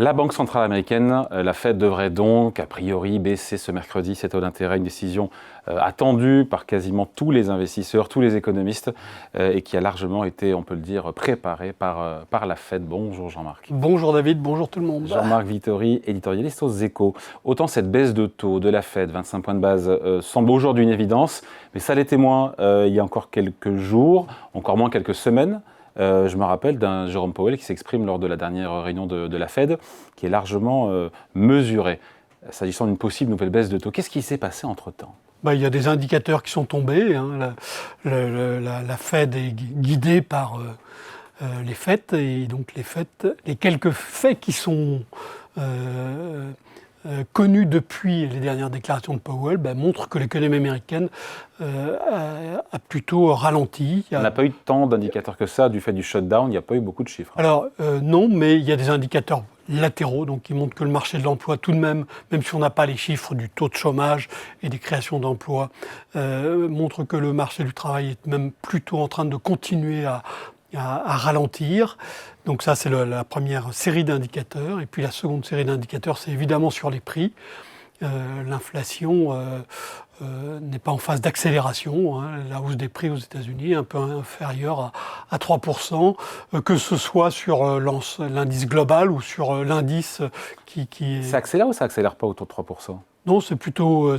La Banque centrale américaine, la Fed, devrait donc, a priori, baisser ce mercredi ses taux d'intérêt, une décision attendue par quasiment tous les investisseurs, tous les économistes, et qui a largement été, on peut le dire, préparée par la Fed. Bonjour Jean-Marc. Bonjour David, bonjour tout le monde. Jean-Marc Vittori, éditorialiste aux Échos. Autant cette baisse de taux de la Fed, 25 points de base, semble aujourd'hui une évidence, mais ça l'était moins il y a encore quelques jours, encore moins quelques semaines. Je me rappelle d'un Jérôme Powell qui s'exprime lors de la dernière réunion de la Fed, qui est largement mesuré, s'agissant d'une possible nouvelle baisse de taux. Qu'est-ce qui s'est passé entre-temps ? Il y a des indicateurs qui sont tombés. La Fed est guidée par les faits, et donc les quelques faits qui sont connus depuis les dernières déclarations de Powell montrent que l'économie américaine a plutôt ralenti. On n'a pas eu tant d'indicateurs que ça, du fait du shutdown, il n'y a pas eu beaucoup de chiffres. Alors non, mais il y a des indicateurs latéraux, donc qui montrent que le marché de l'emploi, tout de même si on n'a pas les chiffres du taux de chômage et des créations d'emplois, montre que le marché du travail est même plutôt en train de continuer à ralentir. Donc ça, c'est la première série d'indicateurs. Et puis la seconde série d'indicateurs, c'est évidemment sur les prix. L'inflation n'est pas en phase d'accélération. La hausse des prix aux États-Unis est un peu inférieure à 3%, que ce soit sur l'indice global ou sur l'indice qui est... Ça accélère ou ça accélère pas autour de 3%? Non, c'est plutôt...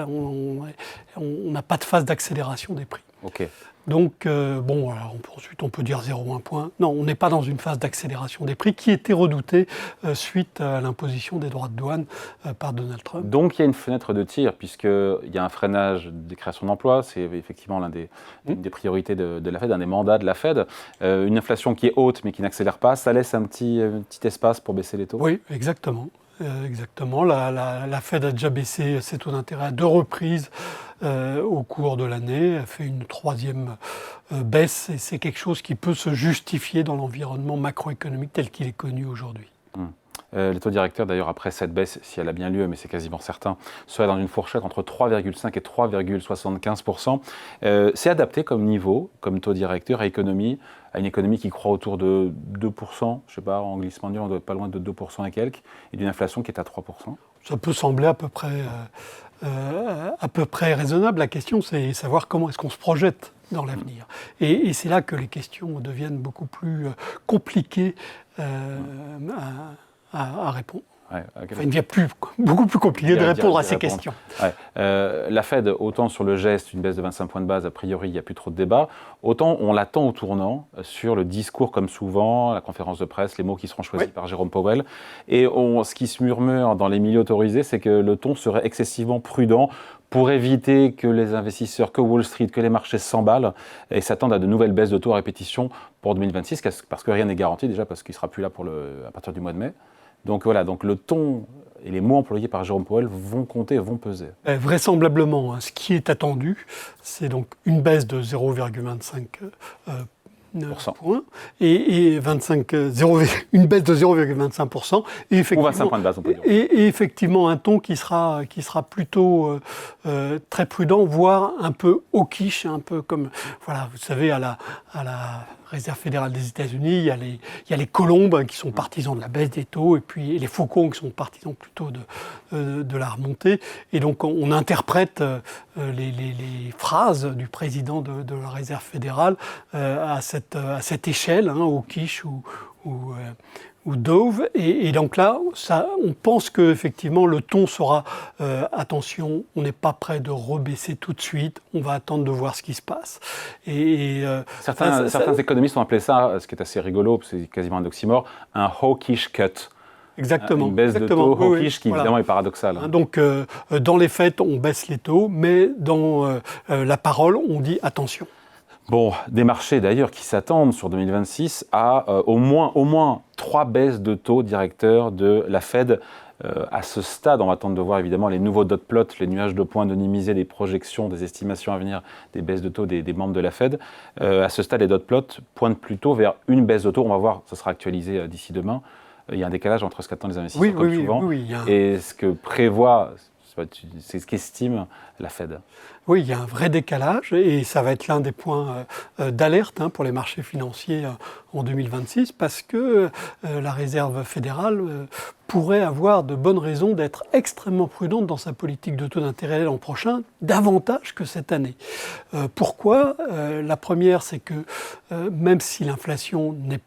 on n'a pas de phase d'accélération des prix. Ok. Donc, ensuite on peut dire 0,1 point. Non, on n'est pas dans une phase d'accélération des prix qui était redoutée suite à l'imposition des droits de douane par Donald Trump. Donc il y a une fenêtre de tir, puisqu'il y a un freinage des créations d'emplois, c'est effectivement l'une des priorités de la Fed, un des mandats de la Fed. Une inflation qui est haute mais qui n'accélère pas, ça laisse un petit espace pour baisser les taux? Oui, exactement. Exactement. La Fed a déjà baissé ses taux d'intérêt à 2 reprises au cours de l'année. Elle fait une 3e baisse, et c'est quelque chose qui peut se justifier dans l'environnement macroéconomique tel qu'il est connu aujourd'hui. Les taux directeurs, d'ailleurs, après cette baisse, si elle a bien lieu, mais c'est quasiment certain, seraient dans une fourchette entre 3,5 et 3,75%. C'est adapté comme niveau, comme taux directeur à une économie qui croît autour de 2%, je ne sais pas, en glissement dur, on doit être pas loin de 2% et quelques, et d'une inflation qui est à 3%. Ça peut sembler à peu près raisonnable. La question, c'est savoir comment est-ce qu'on se projette dans l'avenir. Et c'est là que les questions deviennent beaucoup plus compliquées à répondre. Ouais, okay. Il devient beaucoup plus compliqué de répondre à ces questions. Ouais. La Fed, autant sur le geste, une baisse de 25 points de base, a priori, il n'y a plus trop de débat, autant on l'attend au tournant sur le discours, comme souvent, la conférence de presse, les mots qui seront choisis par Jérôme Powell. Et ce qui se murmure dans les milieux autorisés, c'est que le ton serait excessivement prudent pour éviter que les investisseurs, que Wall Street, que les marchés s'emballent et s'attendent à de nouvelles baisses de taux à répétition pour 2026, parce que rien n'est garanti, déjà parce qu'il ne sera plus là à partir du mois de mai. Donc voilà, le ton et les mots employés par Jérôme Powell vont compter, vont peser. Vraisemblablement, ce qui est attendu, c'est donc une baisse de 0,25 points et une baisse de 0,25%. Ou 25 points de base, on peut dire. Et effectivement, un ton qui sera plutôt très prudent, voire un peu hawkish, un peu comme, voilà, vous savez, à la Réserve fédérale des États-Unis, il y a les colombes qui sont partisans de la baisse des taux, et puis les faucons qui sont partisans plutôt de la remontée. Et donc on interprète les phrases du président de la Réserve fédérale à cette échelle, au quiche ou Dove, et donc là, on pense qu'effectivement le ton sera attention, on n'est pas prêt de rebaisser tout de suite, on va attendre de voir ce qui se passe. Certains économistes ont appelé ça, ce qui est assez rigolo, c'est quasiment un oxymore, un hawkish cut. Exactement. Une baisse de taux hawkish qui évidemment est paradoxale. Donc dans les faits, on baisse les taux, mais dans la parole, on dit attention. Bon, des marchés d'ailleurs qui s'attendent sur 2026 à au moins 3 baisses de taux directeurs de la Fed. À ce stade, on va attendre de voir évidemment les nouveaux dot plots, les nuages de points anonymisés, des projections, des estimations à venir, des baisses de taux des membres de la Fed. À ce stade, les dot plots pointent plutôt vers une baisse de taux. On va voir, ça sera actualisé d'ici demain. Il y a un décalage entre ce qu'attendent les investisseurs comme souvent et ce que prévoit C'est ce qu'estime la Fed. Oui, il y a un vrai décalage et ça va être l'un des points d'alerte pour les marchés financiers en 2026 parce que la Réserve fédérale pourrait avoir de bonnes raisons d'être extrêmement prudente dans sa politique de taux d'intérêt l'an prochain, davantage que cette année. Pourquoi ? La première, c'est que même si l'inflation n'est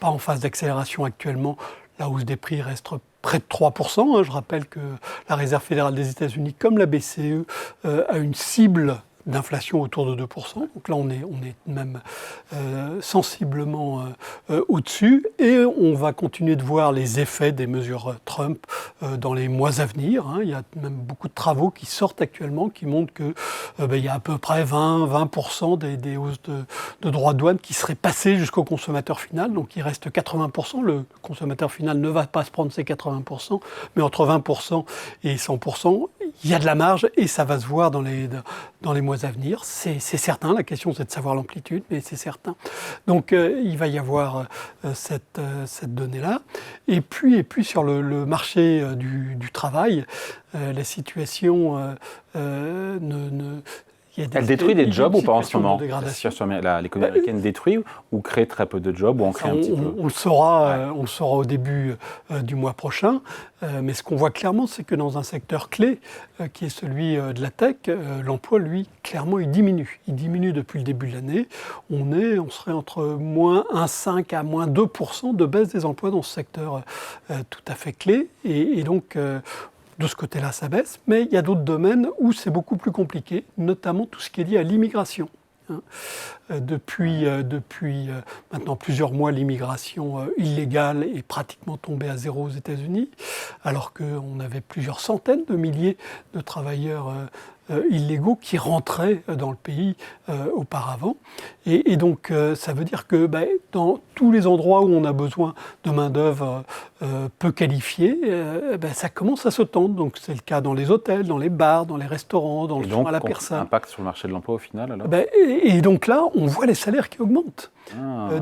pas en phase d'accélération actuellement, la hausse des prix reste près de 3%. Je rappelle que la Réserve fédérale des États-Unis, comme la BCE, a une cible d'inflation autour de 2%. Donc là, on est même sensiblement au-dessus. Et on va continuer de voir les effets des mesures Trump dans les mois à venir. Il y a même beaucoup de travaux qui sortent actuellement qui montrent que il y a à peu près 20% des hausses de droits de douane qui seraient passées jusqu'au consommateur final. Donc il reste 80%. Le consommateur final ne va pas se prendre ces 80%, mais entre 20% et 100%, il y a de la marge et ça va se voir dans les mois à venir. C'est certain. La question, c'est de savoir l'amplitude, mais c'est certain. Donc, il va y avoir cette donnée-là. Et puis sur le marché du travail, la situation Elle détruit des jobs ou pas en ce moment? L'économie américaine détruit ou crée très peu de jobs ou en crée un petit peu? On le saura au début du mois prochain. Mais ce qu'on voit clairement, c'est que dans un secteur clé, qui est celui de la tech, l'emploi, lui, clairement, il diminue. Il diminue depuis le début de l'année. On serait entre moins 1,5 à moins 2% de baisse des emplois dans ce secteur tout à fait clé. Et donc, de ce côté-là, ça baisse, mais il y a d'autres domaines où c'est beaucoup plus compliqué, notamment tout ce qui est lié à l'immigration. Depuis maintenant plusieurs mois, l'immigration illégale est pratiquement tombée à zéro aux États-Unis, alors qu'on avait plusieurs centaines de milliers de travailleurs illégaux qui rentraient dans le pays auparavant. Et donc, ça veut dire que dans tous les endroits où on a besoin de main-d'œuvre peu qualifiée, ça commence à se tendre. Donc, c'est le cas dans les hôtels, dans les bars, dans les restaurants, dans le soin à la personne. Impact sur le marché de l'emploi au final alors et donc là, on voit les salaires qui augmentent.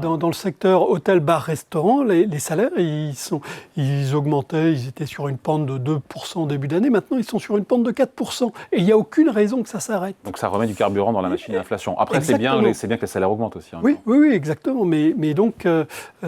Dans le secteur hôtel, bar, restaurant, les salaires, ils augmentaient, ils étaient sur une pente de 2% au début d'année, maintenant ils sont sur une pente de 4%. Et il n'y a aucune raison que ça s'arrête. Donc ça remet du carburant dans la machine à l'inflation. Après, c'est bien que les salaires augmentent aussi. Oui, exactement. Mais donc,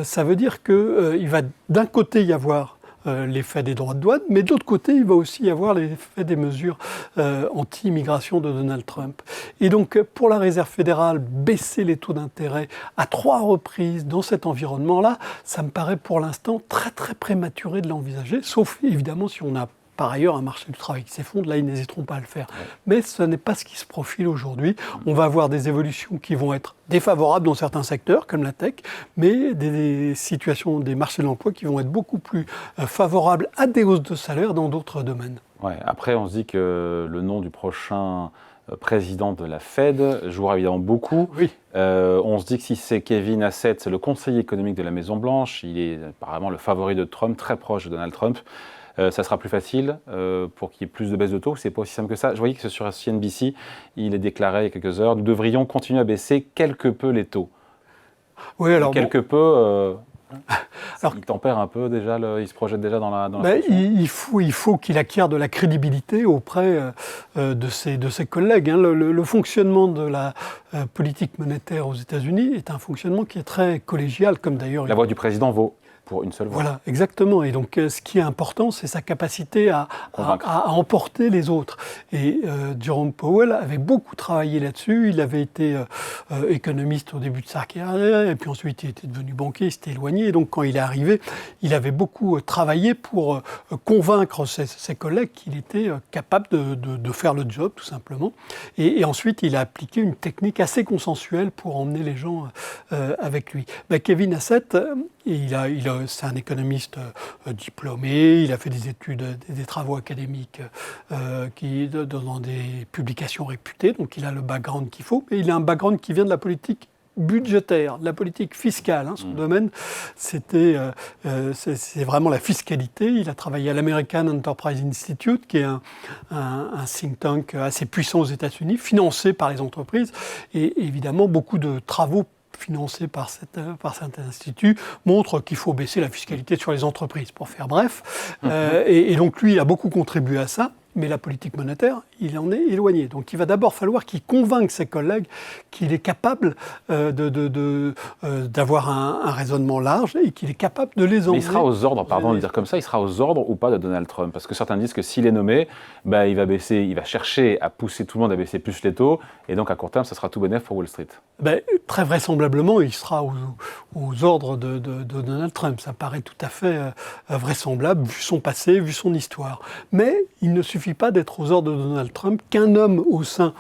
ça veut dire qu'il va d'un côté y avoir l'effet des droits de douane, mais de l'autre côté, il va aussi y avoir l'effet des mesures anti-immigration de Donald Trump. Et donc, pour la Réserve fédérale, baisser les taux d'intérêt à 3 reprises dans cet environnement-là, ça me paraît pour l'instant très très prématuré de l'envisager, sauf évidemment si on a par ailleurs un marché du travail qui s'effondre, là ils n'hésiteront pas à le faire. Ouais. Mais ce n'est pas ce qui se profile aujourd'hui. On va avoir des évolutions qui vont être défavorables dans certains secteurs, comme la tech, mais des situations des marchés de l'emploi qui vont être beaucoup plus favorables à des hausses de salaire dans d'autres domaines. Ouais. Après, on se dit que le nom du prochain président de la Fed jouera évidemment beaucoup. Oui. On se dit que si c'est Kevin Hassett, c'est le conseiller économique de la Maison-Blanche, il est apparemment le favori de Trump, très proche de Donald Trump. Ça sera plus facile pour qu'il y ait plus de baisse de taux. C'est pas aussi simple que ça. Je voyais que sur CNBC, il est déclaré il y a quelques heures, nous devrions continuer à baisser quelque peu les taux. Oui, alors quelque peu. Alors, il tempère un peu déjà, il se projette déjà dans la il faut qu'il acquiert de la crédibilité auprès de ses collègues. Le fonctionnement de la politique monétaire aux États-Unis est un fonctionnement qui est très collégial, comme d'ailleurs... La voix du président vaut pour une seule voix. Voilà, exactement. Et donc, ce qui est important, c'est sa capacité à emporter les autres. Et Jerome Powell avait beaucoup travaillé là-dessus. Il avait été économiste au début de sa carrière, et puis ensuite, il était devenu banquier, il s'était éloigné. Et donc, quand il est arrivé, il avait beaucoup travaillé pour convaincre ses collègues qu'il était capable de faire le job, tout simplement. Et ensuite, il a appliqué une technique assez consensuelle pour emmener les gens avec lui. Kevin Hassett, c'est un économiste diplômé, il a fait des études, des travaux académiques dans des publications réputées, donc il a le background qu'il faut, mais il a un background qui vient de la politique budgétaire, de la politique fiscale. Son domaine, c'est vraiment la fiscalité. Il a travaillé à l'American Enterprise Institute, qui est un think tank assez puissant aux États-Unis, financé par les entreprises, et évidemment beaucoup de travaux financés par cet institut, montre qu'il faut baisser la fiscalité sur les entreprises, pour faire bref. Et donc lui, il a beaucoup contribué à ça. mais la politique monétaire, il en est éloigné. Donc il va d'abord falloir qu'il convainque ses collègues qu'il est capable d'avoir un raisonnement large et qu'il est capable de les emmener. Mais il sera aux ordres, pardon de le dire comme ça, il sera aux ordres ou pas de Donald Trump? Parce que certains disent que s'il est nommé, il va chercher à pousser tout le monde à baisser plus les taux, et donc à court terme, ça sera tout bénef pour Wall Street. Très vraisemblablement, il sera aux ordres de Donald Trump. Ça paraît tout à fait vraisemblable, vu son passé, vu son histoire. Mais il ne suffit pas d'être aux ordres de Donald Trump qu'un homme au sein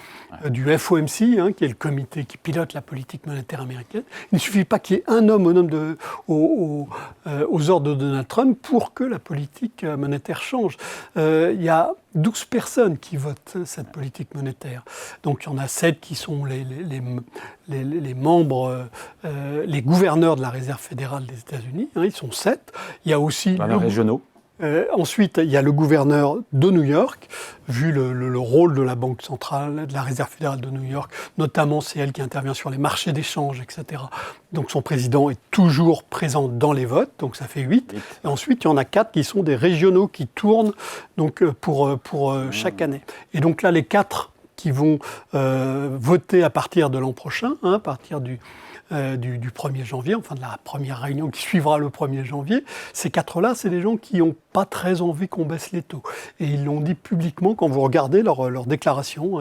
du FOMC, qui est le comité qui pilote la politique monétaire américaine. Il ne suffit pas qu'il y ait un homme aux ordres de Donald Trump pour que la politique monétaire change. Il y a 12 personnes qui votent cette politique monétaire. Donc il y en a 7 qui sont les membres, les gouverneurs de la Réserve fédérale des États-Unis. Ils sont 7. Il y a aussi les régionaux. Ensuite, il y a le gouverneur de New York, vu le rôle de la Banque centrale, de la Réserve fédérale de New York, notamment c'est elle qui intervient sur les marchés d'échange, etc. Donc son président est toujours présent dans les votes, donc ça fait 8. Et ensuite, il y en a 4 qui sont des régionaux qui tournent donc, pour chaque année. Et donc là, les 4 qui vont voter à partir de l'an prochain, à partir du 1er janvier, enfin de la première réunion qui suivra le 1er janvier, ces 4-là, c'est des gens qui n'ont pas très envie qu'on baisse les taux. Et ils l'ont dit publiquement quand vous regardez leur déclaration.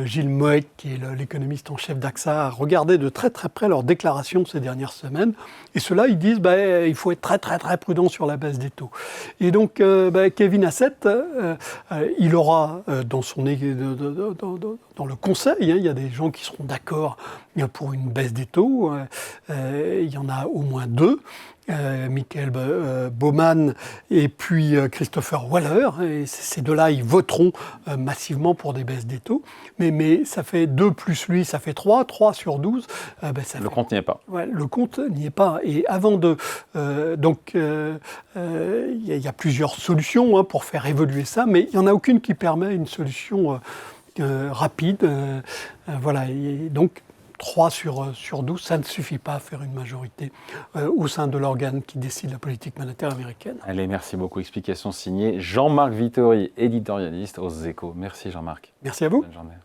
Gilles Moët, qui est l'économiste en chef d'AXA, a regardé de très très près leurs déclarations ces dernières semaines. Et ceux-là, ils disent il faut être très très très prudent sur la baisse des taux. Et donc Kevin Hassett, il aura dans le conseil, il y a des gens qui seront d'accord pour une baisse des taux. Il y en a au moins 2. Michael Baumann et puis Christopher Waller. Et ces deux-là, ils voteront massivement pour des baisses des taux. Mais ça fait 2 plus lui, ça fait 3. 3 sur 12. Le compte n'y est pas. Ouais, le compte n'y est pas. Et avant de... il y a plusieurs solutions pour faire évoluer ça, mais il n'y en a aucune qui permet une solution rapide. Voilà. Et donc, 3 sur 12, ça ne suffit pas à faire une majorité au sein de l'organe qui décide la politique monétaire américaine. Allez, merci beaucoup. Explication signée Jean-Marc Vittori, éditorialiste aux Échos. Merci Jean-Marc. Merci à vous. Bonne journée.